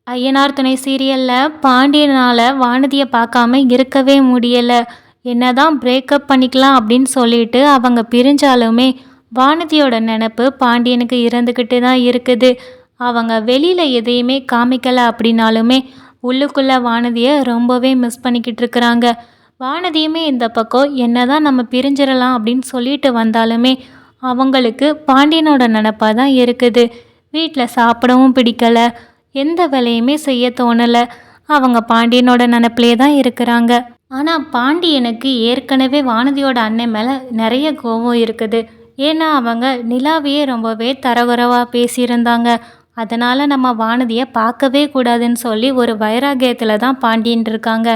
ஐயனார் துணை சீரியல்ல பாண்டியனால வானதியை பார்க்காம இருக்கவே முடியல. என்னதான் பிரேக்கப் பண்ணிக்கலாம் அப்படின்னு சொல்லிட்டு அவங்க பிரிஞ்சாலுமே வானதியோட நினப்பு பாண்டியனுக்கு இருந்துக்கிட்டு தான் இருக்குது. அவங்க வெளியில எதையுமே காமிக்கல அப்படின்னாலுமே உள்ளுக்குள்ள வானதியை ரொம்பவே மிஸ் பண்ணிக்கிட்டு இருக்கிறாங்க. வானதியுமே இந்த பக்கம் என்னதான் நம்ம பிரிஞ்சிடலாம் அப்படின்னு சொல்லிட்டு வந்தாலுமே அவங்களுக்கு பாண்டியனோட நினப்பாக தான் இருக்குது. வீட்டில் சாப்பிடவும் பிடிக்கல, எந்த வேலையுமே செய்ய தோணலை. அவங்க பாண்டியனோட நினப்பிலே தான் இருக்கிறாங்க. ஆனால் பாண்டியனுக்கு ஏற்கனவே வானதியோட அண்ணன் மேலே நிறைய கோபம் இருக்குது. ஏன்னா அவங்க நிலாவையே ரொம்பவே தரகுறவாக பேசியிருந்தாங்க. அதனால் நம்ம வானதியை பார்க்கவே கூடாதுன்னு சொல்லி ஒரு வைராகியத்தில் தான் பாண்டியன் இருக்காங்க.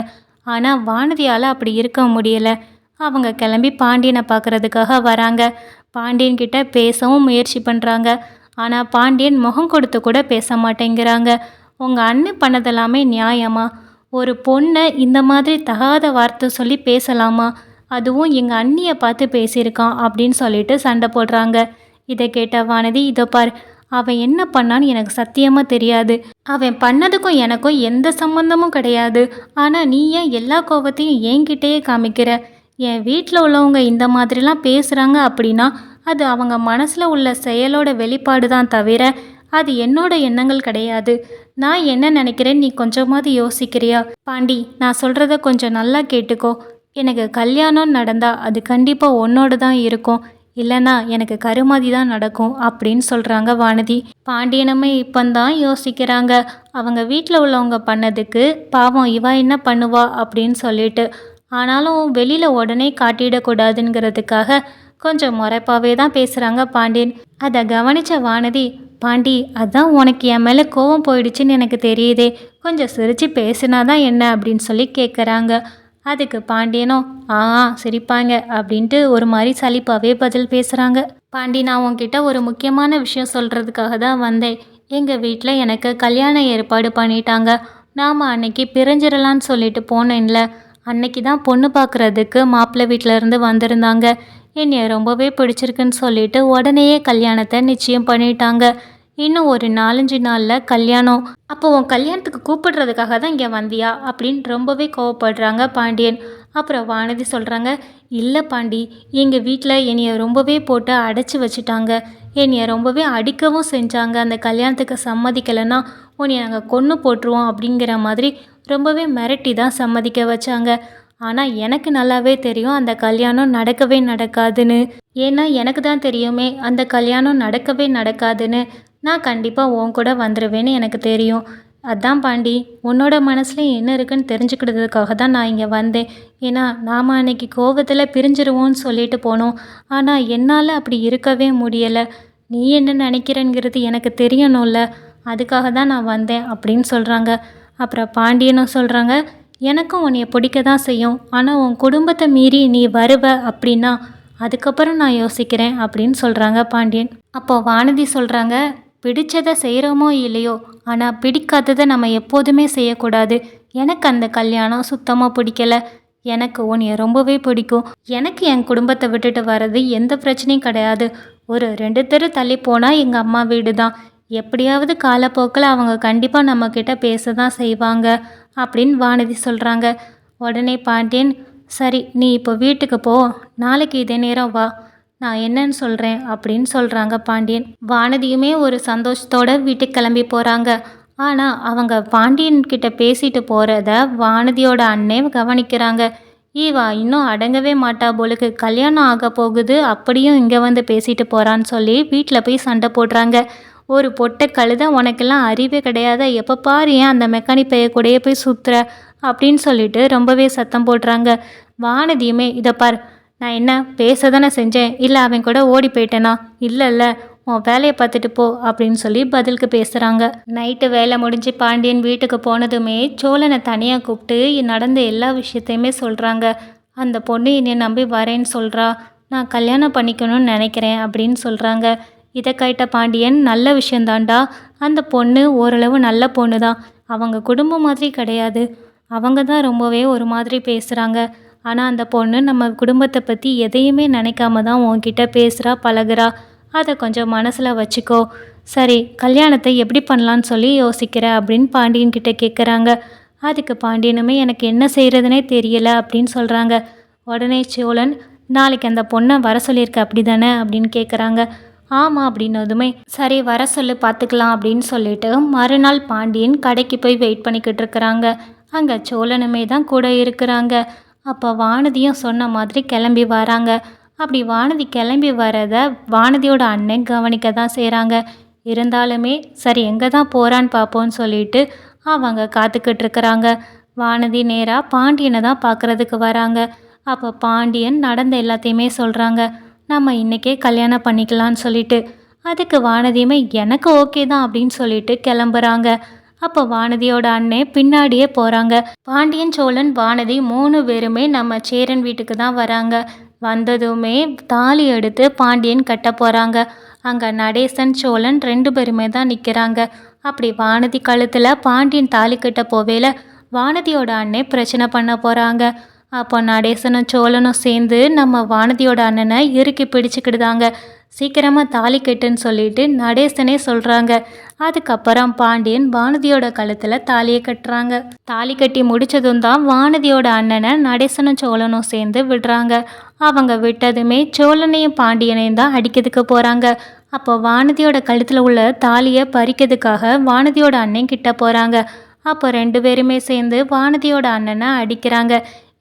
ஆனால் வானதியால் அப்படி இருக்க முடியலை. அவங்க கிளம்பி பாண்டியனை பார்க்குறதுக்காக வராங்க. பாண்டியன் கிட்ட பேசவும் முயற்சி பண்ணுறாங்க. ஆனால் பாண்டியன் முகம் கொடுத்து கூட பேச மாட்டேங்கிறாங்க. உங்கள் அண்ணன் பண்ணதெல்லாமே நியாயமா? ஒரு பொண்ணை இந்த மாதிரி தகாத வார்த்தை சொல்லி பேசலாமா? அதுவும் எங்கள் அண்ணியை பார்த்து பேசியிருக்கான் அப்படின்னு சொல்லிட்டு சண்டை போடுறாங்க. இதை கேட்ட வானதி, இதோ பார், அவன் என்ன பண்ணான்னு எனக்கு சத்தியமாக தெரியாது. அவன் பண்ணதுக்கும் எனக்கும் எந்த சம்மந்தமும் கிடையாது. ஆனால் நீ ஏன் எல்லா கோபத்தையும் என்கிட்டயே காமிக்கிற? என் வீட்டில் உள்ளவங்க இந்த மாதிரிலாம் பேசுகிறாங்க அப்படின்னா அது அவங்க மனசில் உள்ள செயலோட வெளிப்பாடு தான் தவிர அது என்னோட எண்ணங்கள் கிடையாது. நான் என்ன நினைக்கிறேன், நீ கொஞ்சமாவது யோசிக்கிறியா? பாண்டி, நான் சொல்கிறத கொஞ்சம் நல்லா கேட்டுக்கோ. எனக்கு கல்யாணம் நடந்தால் அது கண்டிப்பாக உன்னோடு தான் இருக்கும், இல்லைனா எனக்கு கருமாதி தான் நடக்கும் அப்படின்னு சொல்கிறாங்க வானதி. பாண்டியனுமே இப்போந்தான் யோசிக்கிறாங்க. அவங்க வீட்டில் உள்ளவங்க பண்ணதுக்கு பாவம் இவ என்ன பண்ணுவா அப்படின்னு சொல்லிட்டு. ஆனாலும் வெளியில் உடனே காட்டிடக்கூடாதுங்கிறதுக்காக கொஞ்சம் முறைப்பாகவே தான் பேசுகிறாங்க பாண்டியன். அதை கவனித்த வானதி, பாண்டி, அதான் உனக்கு என் மேலே கோவம் போயிடுச்சுன்னு எனக்கு தெரியுதே, கொஞ்சம் சிரித்து பேசுனா தான் என்ன அப்படின்னு சொல்லி கேட்குறாங்க. அதுக்கு பாண்டியனும் சிரிப்பாங்க அப்படின்ட்டு ஒரு மாதிரி சலிப்பாகவே பதில் பேசுகிறாங்க. பாண்டி, நான் உன்கிட்ட ஒரு முக்கியமான விஷயம் சொல்கிறதுக்காக தான் வந்தேன். எங்கள் வீட்டில் எனக்கு கல்யாணம் ஏற்பாடு பண்ணிட்டாங்க. நாம் அன்னைக்கு பிரிஞ்சிடலான்னு சொல்லிட்டு போனேன்ல, அன்னைக்கு தான் பொண்ணு பார்க்குறதுக்கு மாப்பிள்ளை வீட்டிலேருந்து வந்திருந்தாங்க. என்னைய ரொம்பவே பிடிச்சிருக்குன்னு சொல்லிட்டு உடனேயே கல்யாணத்தை நிச்சயம் பண்ணிட்டாங்க. இன்னும் ஒரு 4-5 நாளில் கல்யாணம். அப்போ உன் கல்யாணத்துக்கு கூப்பிடுறதுக்காக தான் இங்கே வந்தியா அப்படின்னு ரொம்பவே கோவப்படுறாங்க பாண்டியன். அப்புறம் வானதி சொல்கிறாங்க, இல்லை பாண்டி, எங்கள் வீட்டில் என்னைய ரொம்பவே போட்டு அடைச்சி வச்சுட்டாங்க. என்னைய ரொம்பவே அடிக்கவும் செஞ்சாங்க. அந்த கல்யாணத்துக்கு சம்மதிக்கலைன்னா உன்னைய நாங்கள் கொன்று போட்டுருவோம் அப்படிங்கிற மாதிரி ரொம்பவே மிரட்டி தான் சம்மதிக்க வச்சாங்க. ஆனால் எனக்கு நல்லாவே தெரியும் அந்த கல்யாணம் நடக்கவே நடக்காதுன்னு. ஏன்னா எனக்கு தான் தெரியுமே அந்த கல்யாணம் நடக்கவே நடக்காதுன்னு. நான் கண்டிப்பாக உன் கூட வந்துடுவேன்னு எனக்கு தெரியும். அதான் பாண்டி, உன்னோட மனசுலையும் என்ன இருக்குன்னு தெரிஞ்சுக்கிட்டதுக்காக தான் நான் இங்கே வந்தேன். ஏன்னா நாம் அன்னைக்கு கோவத்தில் பிரிஞ்சிருவோன்னு சொல்லிட்டு போனோம். ஆனால் என்னால் அப்படி இருக்கவே முடியலை. நீ என்ன நினைக்கிறேங்கிறது எனக்கு தெரியணும்ல, அதுக்காக தான் நான் வந்தேன் அப்படின்னு சொல்கிறாங்க. அப்புறம் பாண்டியனும் சொல்கிறாங்க, எனக்கும் உன்னைய பிடிக்க தான் செய்யும். ஆனால் உன் குடும்பத்தை மீறி நீ வருவ அப்படின்னா அதுக்கப்புறம் நான் யோசிக்கிறேன் அப்படின்னு சொல்கிறாங்க பாண்டியன். அப்போது வானதி சொல்கிறாங்க, பிடிச்சதை செய்கிறோமோ இல்லையோ, ஆனால் பிடிக்காததை நம்ம எப்போதுமே செய்யக்கூடாது. எனக்கு அந்த கல்யாணம் சுத்தமாக பிடிக்கல. எனக்கு உன்னைய ரொம்பவே பிடிக்கும். எனக்கு என் குடும்பத்தை விட்டுட்டு வர்றது எந்த பிரச்சனையும் கிடையாது. ஒரு 2 தெரு தள்ளி போனால் எங்கள் அம்மா வீடு தான். எப்படியாவது காலப்போக்கில் அவங்க கண்டிப்பாக நம்மக்கிட்ட பேச தான் செய்வாங்க அப்படின்னு வானதி சொல்கிறாங்க. உடனே பாண்டியன், சரி நீ இப்போ வீட்டுக்கு போ, நாளைக்கு இதே நேரம் வா, நான் என்னன்னு சொல்கிறேன் அப்படின்னு சொல்கிறாங்க பாண்டியன். வானதியுமே ஒரு சந்தோஷத்தோட வீட்டுக்கு கிளம்பி போகிறாங்க. ஆனால் அவங்க பாண்டியன்கிட்ட பேசிட்டு போகிறத வானதியோட அண்ணே கவனிக்கிறாங்க. ஈவா இன்னும் அடங்கவே மாட்டா போலுக்கு, கல்யாணம் ஆக போகுது, அப்படியும் இங்கே வந்து பேசிட்டு போகிறான்னு சொல்லி வீட்டில் போய் சண்டை போடுறாங்க. ஒரு பொட்டை கழுத, உனக்கெல்லாம் அறிவே கிடையாத, எப்போ பாரு ஏன் அந்த மெக்கானிக் பைய கூடயே போய் சுற்றுற அப்படின்னு சொல்லிட்டு ரொம்பவே சத்தம் போடுறாங்க. வானதியுமே, இதை பார், நான் என்ன பேச தானே செஞ்சேன், இல்லை அவன் கூட ஓடி போயிட்டேனா? இல்லை உன் வேலையை பார்த்துட்டு போ அப்படின்னு சொல்லி பதிலுக்கு பேசுகிறாங்க. நைட்டு வேலை முடிஞ்சு பாண்டியன் வீட்டுக்கு போனதுமே சோழனை தனியாக கூப்பிட்டு நடந்த எல்லா விஷயத்தையுமே சொல்கிறாங்க. அந்த பொண்ணு என்னை நம்பி வரேன்னு சொல்கிறா, நான் கல்யாணம் பண்ணிக்கணும்னு நினைக்கிறேன் அப்படின்னு சொல்கிறாங்க. இதை கேட்ட பாண்டியன், நல்ல விஷயந்தாண்டா, அந்த பொண்ணு ஓரளவு நல்ல பொண்ணு தான், அவங்க குடும்பம் மாதிரி கிடையாது, அவங்க தான் ரொம்பவே ஒரு மாதிரி பேசுகிறாங்க. ஆனால் அந்த பொண்ணு நம்ம குடும்பத்தை பற்றி எதையுமே நினைக்காம தான் உன்கிட்ட பேசுகிறா பழகுறா. அதை கொஞ்சம் மனசில் வச்சுக்கோ. சரி, கல்யாணத்தை எப்படி பண்ணலான்னு சொல்லி யோசிக்கிற அப்படின்னு பாண்டியன் கிட்ட கேட்குறாங்க. அதுக்கு பாண்டியனுமே எனக்கு என்ன செய்கிறதுனே தெரியல அப்படின்னு சொல்கிறாங்க. உடனே சோழன், நாளைக்கு அந்த பொண்ணை வர சொல்லியிருக்க அப்படி தானே அப்படின்னு கேட்குறாங்க. ஆமாம் அப்படின்னதுமே, சரி வர சொல்லு பார்த்துக்கலாம் அப்படின்னு சொல்லிட்டு மறுநாள் பாண்டியன் கடைக்கு போய் வெயிட் பண்ணிக்கிட்டு இருக்கிறாங்க. அங்கே சோழனுமே தான் கூட இருக்கிறாங்க. அப்போ வானதியும் சொன்ன மாதிரி கிளம்பி வராங்க. அப்படி வானதி கிளம்பி வரதை வானதியோட அண்ணன் கவனிக்க தான் செய்கிறாங்க. இருந்தாலுமே சரி எங்கே தான் போகிறான்னு பார்ப்போன்னு சொல்லிட்டு அவங்க காத்துக்கிட்டு இருக்கிறாங்க. வானதி நேராக பாண்டியனை தான் பார்க்குறதுக்கு வராங்க. அப்போ பாண்டியன் நடந்த எல்லாத்தையுமே சொல்கிறாங்க. நம்ம இன்றைக்கே கல்யாணம் பண்ணிக்கலான்னு சொல்லிட்டு. அதுக்கு வானதியுமே எனக்கு ஓகே தான் அப்படின்னு சொல்லிட்டு கிளம்புறாங்க. அப்போ வானதியோட அண்ணே பின்னாடியே போகிறாங்க. பாண்டியன், சோழன், வானதி 3 பேருமே நம்ம சேரன் வீட்டுக்கு தான் வராங்க. வந்ததுமே தாலி எடுத்து பாண்டியன் கட்ட போகிறாங்க. அங்கே நடேசன், சோழன் 2 பேருமே தான் நிற்கிறாங்க. அப்படி வானதி கழுத்தில் பாண்டியன் தாலி கட்ட போவேல வானதியோட அண்ணே பிரச்சனை பண்ண போகிறாங்க. அப்போ நடேசனும் சோழனும் சேர்ந்து நம்ம வானதியோட அண்ணனை இறுக்கி பிடிச்சிக்கிடுதாங்க. சீக்கிரமாக தாலி கட்டுன்னு சொல்லிட்டு நடேசனே சொல்கிறாங்க. அதுக்கப்புறம் பாண்டியன் வானதியோட கழுத்தில் தாலியை கட்டுறாங்க. தாலி கட்டி முடித்ததும் தான் வானதியோட அண்ணனை நடேசனும் சோழனும் சேர்ந்து விடுறாங்க. அவங்க விட்டதுமே சோழனையும் பாண்டியனையும் தான் அடிக்கிறதுக்கு போகிறாங்க. அப்போ வானதியோட கழுத்தில் உள்ள தாலியை பறிக்கிறதுக்காக வானதியோட அண்ணன் கிட்ட போகிறாங்க. அப்போ 2 பேருமே சேர்ந்து வானதியோட அண்ணனை அடிக்கிறாங்க.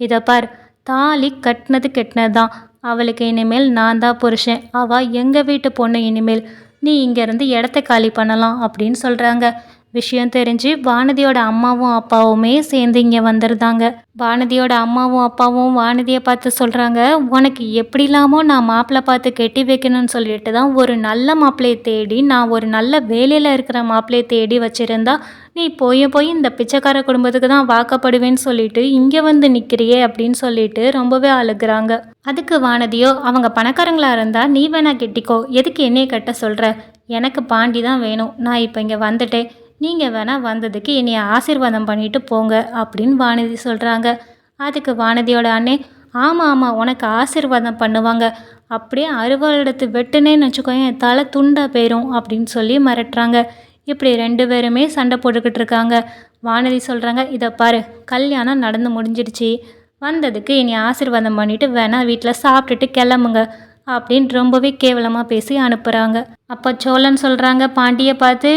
இதை பார், தாலி கட்டினது தான். அவளுக்கு இனிமேல் நான் தான் புருஷன். அவள் எங்கள் வீட்டு பொண்ணு. இனிமேல் நீ இங்கேருந்து இடத்த காலி பண்ணலாம் அப்படின்னு சொல்கிறாங்க. விஷயம் தெரிஞ்சு வானதியோட அம்மாவும் அப்பாவுமே சேர்ந்து இங்கே வந்துருந்தாங்க. வானதியோட அம்மாவும் அப்பாவும் வானதியை பார்த்து சொல்கிறாங்க, உனக்கு எப்படிலாமோ நான் மாப்பிள்ளை பார்த்து கெட்டி வைக்கணும்னு சொல்லிட்டு தான் ஒரு நல்ல மாப்பிள்ளையை தேடி, நான் ஒரு நல்ல வேலையில் இருக்கிற மாப்பிள்ளையை தேடி வச்சுருந்தா நீ போய் இந்த பிச்சைக்கார குடும்பத்துக்கு தான் வாக்கப்படுவேன்னு சொல்லிட்டு இங்கே வந்து நிற்கிறியே அப்படின்னு சொல்லிட்டு ரொம்பவே அழுகுறாங்க. அதுக்கு வானதியோ, அவங்க பணக்காரங்களாக இருந்தால் நீ வேணா கெட்டிக்கோ, எதுக்கு என்னையை கட்ட சொல்கிற? எனக்கு பாண்டி தான் வேணும். நான் இப்போ இங்கே வந்துட்டேன். நீங்கள் வேணால் வந்ததுக்கு என்னைய ஆசீர்வாதம் பண்ணிட்டு போங்க அப்படின்னு வானதி சொல்கிறாங்க. அதுக்கு வானதியோட அண்ணே, ஆமாம் உனக்கு ஆசீர்வாதம் பண்ணுவாங்க. அப்படியே அறுவாள் எடுத்து வெட்டுனேன்னு வச்சுக்கோங்க, தலை துண்டாக போயிடும் அப்படின்னு சொல்லி மிரட்டுறாங்க. இப்படி 2 பேருமே சண்டை போட்டுக்கிட்டு இருக்காங்க. வானதி சொல்கிறாங்க, இதை பாரு, கல்யாணம் நடந்து முடிஞ்சிடுச்சு. வந்ததுக்கு என்னை ஆசீர்வாதம் பண்ணிவிட்டு வேணால் வீட்டில் சாப்பிட்டுட்டு கிளம்புங்க அப்படின்னு ரொம்பவே கேவலமாக பேசி அனுப்புகிறாங்க. அப்போ சோழன் சொல்கிறாங்க பாண்டியை பார்த்து,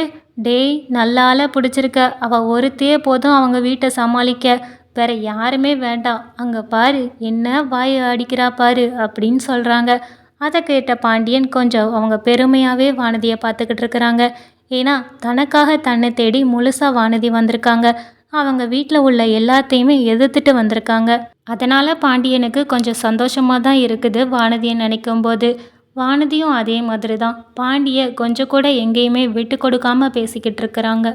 டேய் நல்ல ஆளை பிடிச்சிருக்க, அவள் ஒருத்தையே போதும் அவங்க வீட்டை சமாளிக்க, வேற யாருமே வேண்டாம். அங்கே பாரு என்ன வாய் அடிக்கிறா பாரு அப்படின்னு சொல்கிறாங்க. அதை கேட்ட பாண்டியன் கொஞ்சம் அவங்க பெருமையாகவே வானதியை பார்த்துக்கிட்டு இருக்கிறாங்க. ஏன்னா தனக்காக தன்னை தேடி முழுசாக வானதி வந்திருக்காங்க. அவங்க வீட்டில் உள்ள எல்லாத்தையுமே எதிர்த்துட்டு வந்திருக்காங்க. அதனால் பாண்டியனுக்கு கொஞ்சம் சந்தோஷமாக தான் இருக்குது வானதியை நினைக்கும் போது. வானதியும் அதே மாதிரி தான் பாண்டியை கொஞ்சம் கூட எங்கேயுமே விட்டு கொடுக்காம பேசிக்கிட்டு இருக்கிறாங்க.